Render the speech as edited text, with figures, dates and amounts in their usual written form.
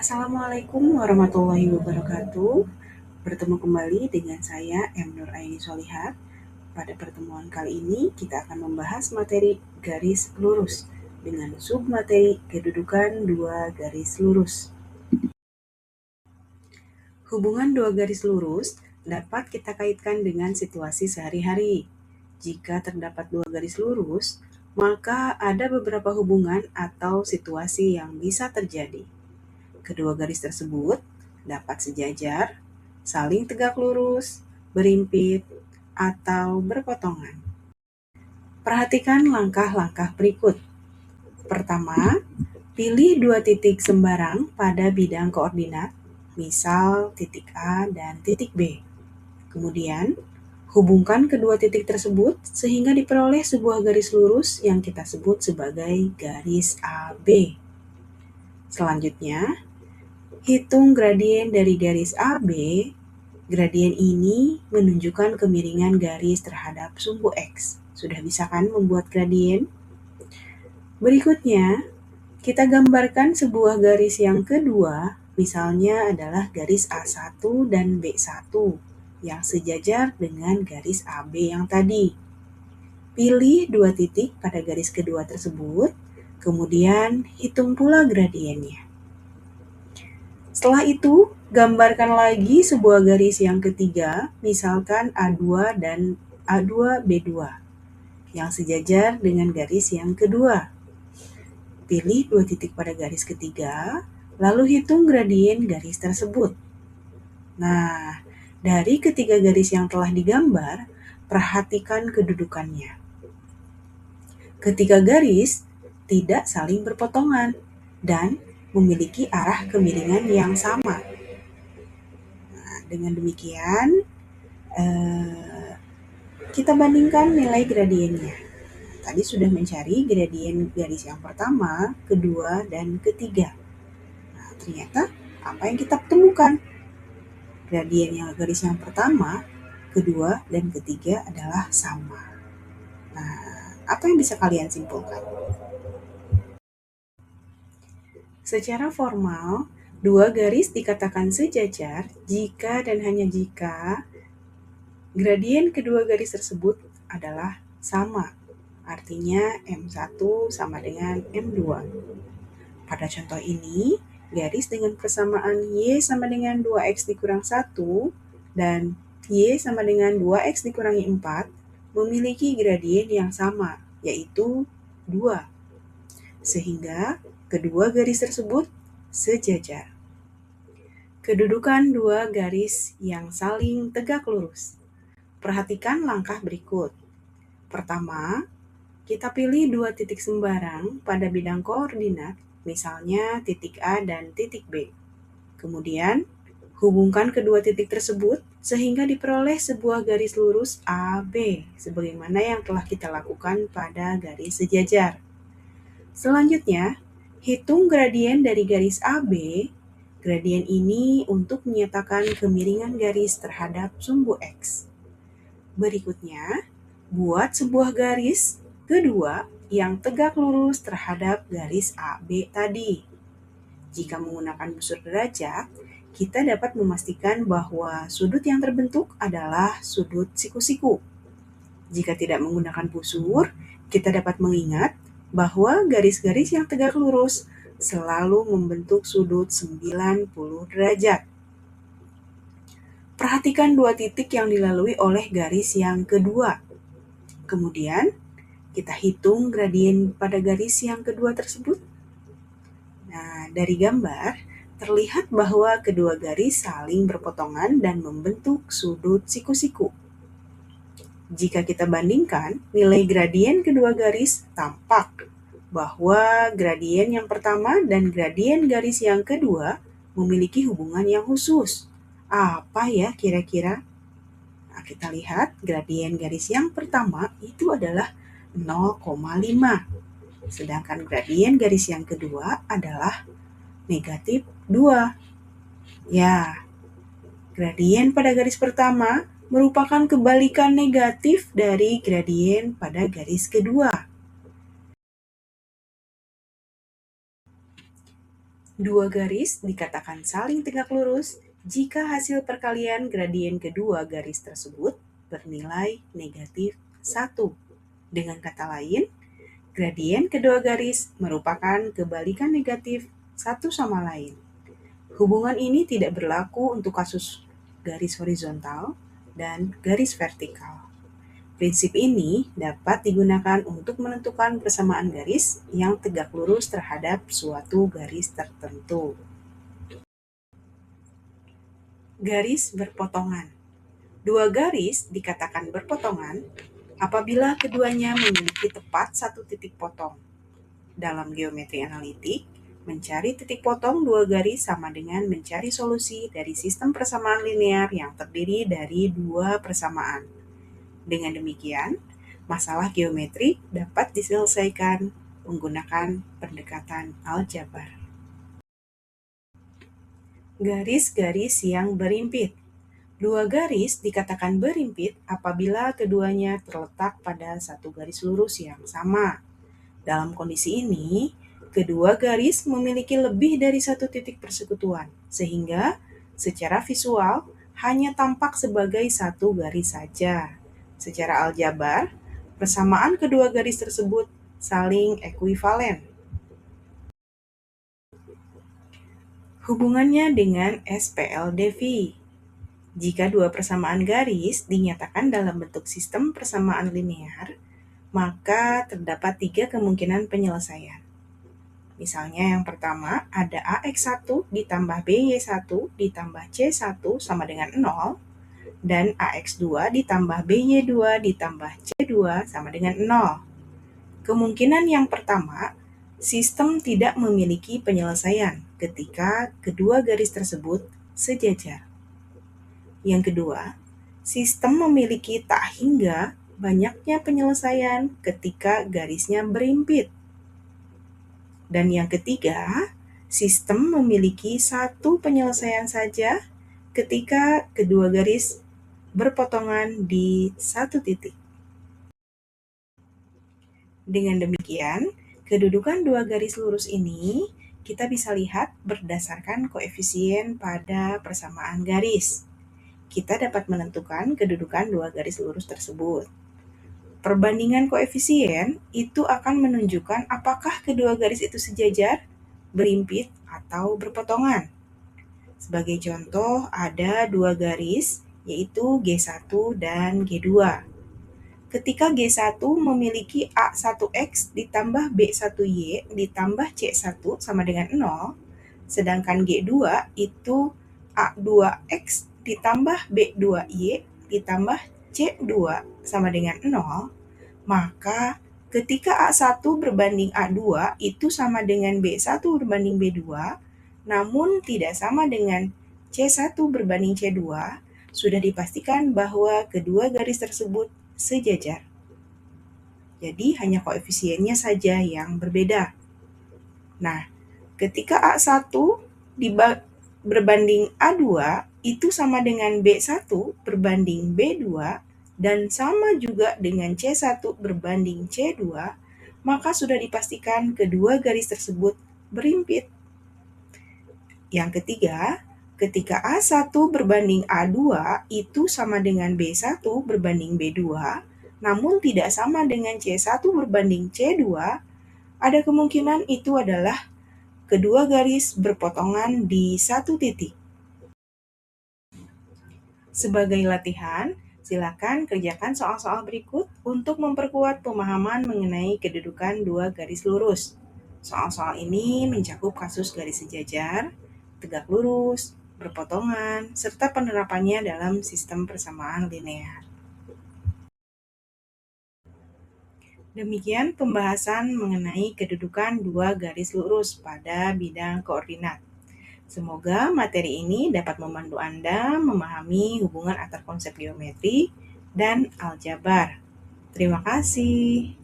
Assalamualaikum warahmatullahi wabarakatuh. Bertemu kembali dengan saya M. Nur Aini Solihat. Pada pertemuan kali ini kita akan membahas materi garis lurus dengan submateri kedudukan dua garis lurus. Hubungan dua garis lurus dapat kita kaitkan dengan situasi sehari-hari. Jika terdapat dua garis lurus, maka ada beberapa hubungan atau situasi yang bisa terjadi. Kedua garis tersebut dapat sejajar, saling tegak lurus, berimpit, atau berpotongan. Perhatikan langkah-langkah berikut. Pertama, pilih dua titik sembarang pada bidang koordinat, misal titik A dan titik B. Kemudian, hubungkan kedua titik tersebut sehingga diperoleh sebuah garis lurus yang kita sebut sebagai garis AB. Selanjutnya, hitung gradien dari garis AB. Gradien ini menunjukkan kemiringan garis terhadap sumbu X. Sudah bisa kan membuat gradien? Berikutnya, kita gambarkan sebuah garis yang kedua, misalnya adalah garis A1 dan B1 yang sejajar dengan garis AB yang tadi. Pilih dua titik pada garis kedua tersebut, kemudian hitung pula gradiennya. Setelah itu, gambarkan lagi sebuah garis yang ketiga, misalkan A2 dan A2B2, yang sejajar dengan garis yang kedua. Pilih dua titik pada garis ketiga, lalu hitung gradien garis tersebut. Nah, dari ketiga garis yang telah digambar, perhatikan kedudukannya. Ketiga garis tidak saling berpotongan dan memiliki arah kemiringan yang sama. Dengan demikian, kita bandingkan nilai gradiennya. Tadi sudah mencari gradien garis yang pertama, kedua, dan ketiga. Nah, ternyata apa yang kita temukan? Gradien yang garis yang pertama, kedua, dan ketiga adalah sama. Nah, apa yang bisa kalian simpulkan? Secara formal, dua garis dikatakan sejajar jika dan hanya jika gradien kedua garis tersebut adalah sama, artinya M1 sama dengan M2. Pada contoh ini, garis dengan persamaan Y sama dengan 2X dikurang 1 dan Y sama dengan 2X dikurangi 4 memiliki gradien yang sama, yaitu 2. Sehingga kedua garis tersebut sejajar. Kedudukan dua garis yang saling tegak lurus. Perhatikan langkah berikut. Pertama, kita pilih dua titik sembarang pada bidang koordinat, misalnya titik A dan titik B. Kemudian, hubungkan kedua titik tersebut sehingga diperoleh sebuah garis lurus AB, sebagaimana yang telah kita lakukan pada garis sejajar. Selanjutnya, hitung gradien dari garis AB. Gradien ini untuk menyatakan kemiringan garis terhadap sumbu X. Berikutnya, buat sebuah garis kedua yang tegak lurus terhadap garis AB tadi. Jika menggunakan busur derajat, kita dapat memastikan bahwa sudut yang terbentuk adalah sudut siku-siku. Jika tidak menggunakan busur, kita dapat mengingat bahwa garis-garis yang tegak lurus selalu membentuk sudut 90 derajat. Perhatikan dua titik yang dilalui oleh garis yang kedua. Kemudian, kita hitung gradien pada garis yang kedua tersebut. Nah, dari gambar, terlihat bahwa kedua garis saling berpotongan dan membentuk sudut siku-siku. Jika kita bandingkan nilai gradien kedua garis, tampak bahwa gradien yang pertama dan gradien garis yang kedua memiliki hubungan yang khusus. Apa ya kira-kira? Nah, kita lihat gradien garis yang pertama itu adalah 0,5. Sedangkan gradien garis yang kedua adalah negatif 2. Ya, gradien pada garis pertama merupakan kebalikan negatif dari gradien pada garis kedua. Dua garis dikatakan saling tegak lurus jika hasil perkalian gradien kedua garis tersebut bernilai negatif 1. Dengan kata lain, gradien kedua garis merupakan kebalikan negatif satu sama lain. Hubungan ini tidak berlaku untuk kasus garis horizontal dan garis vertikal. Prinsip ini dapat digunakan untuk menentukan persamaan garis yang tegak lurus terhadap suatu garis tertentu. Garis berpotongan. Dua garis dikatakan berpotongan apabila keduanya memiliki tepat satu titik potong. Dalam geometri analitik, mencari titik potong dua garis sama dengan mencari solusi dari sistem persamaan linear yang terdiri dari dua persamaan. Dengan demikian, masalah geometri dapat diselesaikan menggunakan pendekatan aljabar. Garis-garis yang berimpit. Dua garis dikatakan berimpit apabila keduanya terletak pada satu garis lurus yang sama. Dalam kondisi ini, kedua garis memiliki lebih dari satu titik persekutuan, sehingga secara visual hanya tampak sebagai satu garis saja. Secara aljabar, persamaan kedua garis tersebut saling ekuivalen. Hubungannya dengan SPLDV. Jika dua persamaan garis dinyatakan dalam bentuk sistem persamaan linear, maka terdapat 3 kemungkinan penyelesaian. Misalnya yang pertama, ada AX1 ditambah BY1 ditambah C1 sama dengan 0, dan AX2 ditambah BY2 ditambah C2 sama dengan 0. Kemungkinan yang pertama, sistem tidak memiliki penyelesaian ketika kedua garis tersebut sejajar. Yang kedua, sistem memiliki tak hingga banyaknya penyelesaian ketika garisnya berimpit. Dan yang ketiga, sistem memiliki satu penyelesaian saja ketika kedua garis berpotongan di satu titik. Dengan demikian, kedudukan dua garis lurus ini kita bisa lihat berdasarkan koefisien pada persamaan garis. Kita dapat menentukan kedudukan dua garis lurus tersebut. Perbandingan koefisien itu akan menunjukkan apakah kedua garis itu sejajar, berimpit, atau berpotongan. Sebagai contoh, ada dua garis, yaitu G1 dan G2. Ketika G1 memiliki A1X ditambah B1Y ditambah C1 sama dengan 0, sedangkan G2 itu A2X ditambah B2Y ditambah C2 sama dengan 0, maka ketika A1 berbanding A2 itu sama dengan B1 berbanding B2, namun tidak sama dengan C1 berbanding C2, sudah dipastikan bahwa kedua garis tersebut sejajar. Jadi hanya koefisiennya saja yang berbeda. Nah, ketika A1 berbanding A2 itu sama dengan B1 berbanding B2 dan sama juga dengan C1 berbanding C2, maka sudah dipastikan kedua garis tersebut berimpit. Yang ketiga, ketika A1 berbanding A2 itu sama dengan B1 berbanding B2, namun tidak sama dengan C1 berbanding C2, ada kemungkinan itu adalah kedua garis berpotongan di satu titik. Sebagai latihan, silakan kerjakan soal-soal berikut untuk memperkuat pemahaman mengenai kedudukan dua garis lurus. Soal-soal ini mencakup kasus garis sejajar, tegak lurus, berpotongan, serta penerapannya dalam sistem persamaan linear. Demikian pembahasan mengenai kedudukan dua garis lurus pada bidang koordinat. Semoga materi ini dapat membantu Anda memahami hubungan antar konsep geometri dan aljabar. Terima kasih.